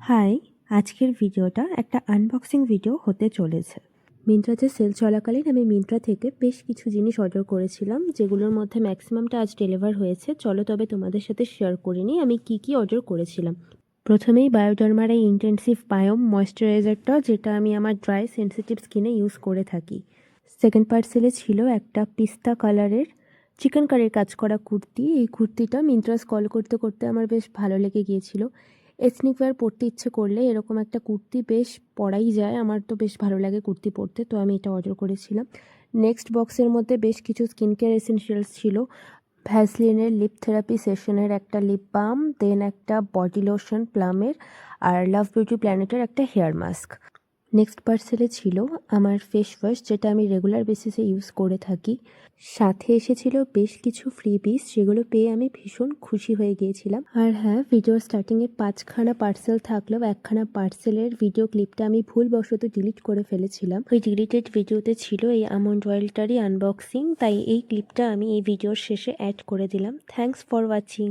High, আজকের ভিডিওটা একটা আনবক্সিং ভিডিও হতে চলেছে। মিন্ত্রাতে সেল চলাকালীন আমি মিন্ত্রা থেকে বেশ কিছু জিনিস অর্ডার করেছিলাম, যেগুলোর মধ্যে ম্যাক্সিমামটা আজ ডেলিভার হয়েছে। চলো তবে তোমাদের সাথে শেয়ার করে নিই আমি কি অর্ডার করেছিলাম। প্রথমেই বায়োডার্মার এই ইন্টেন্সিভ বায়োম ময়েশ্চারাইজারটা, যেটা আমি আমার ড্রাই সেন্সিটিভ স্কিনে ইউজ করে থাকি। সেকেন্ড পার্সেলে ছিল একটা পিস্তা কালারের চিকেন কারির কাজ করা কুর্তি। এই কুর্তিটা মিন্ত্রা স্ক্রল করতে করতে আমার বেশ ভালো লেগে গিয়েছিল। এথনিক ওয়্যার পরতে ইচ্ছে করলে এরকম একটা কুর্তি বেশ পরাই যায়, আমার তো বেশ ভালো লাগে কুর্তি পরতে, তো আমি এটা অর্ডার করেছিলাম। নেক্সট বক্সের মধ্যে বেশ কিছু স্কিন কেয়ার এসেনশিয়ালস ছিল। ভ্যাসলিনের লিপ থেরাপি সেশনের একটা লিপ বাম, দেন একটা বডি লোশন প্লামের, আর লাভ বিউটি প্ল্যানেটের একটা হেয়ার মাস্ক। নেক্সট পার্সেলে ছিল আমার ফেস ওয়াশ, যেটা আমি রেগুলার বেসিসে ইউজ করে থাকি। সাথে এসেছিল বেশ কিছু ফ্রি পিস, যেগুলো পেয়ে আমি ভীষণ খুশি হয়ে গিয়েছিলাম। আর হ্যাঁ, ভিডিওর স্টার্টিংয়ে 5খানা পার্সেল থাকলেও একখানা পার্সেলের ভিডিও ক্লিপটা আমি ভুলবশত ডিলিট করে ফেলেছিলাম। ওই ডিলিটেড ভিডিওতে ছিল এই আমন্ড অয়েলটারই আনবক্সিং, তাই এই ক্লিপটা আমি এই ভিডিওর শেষে অ্যাড করে দিলাম। Thanks for watching.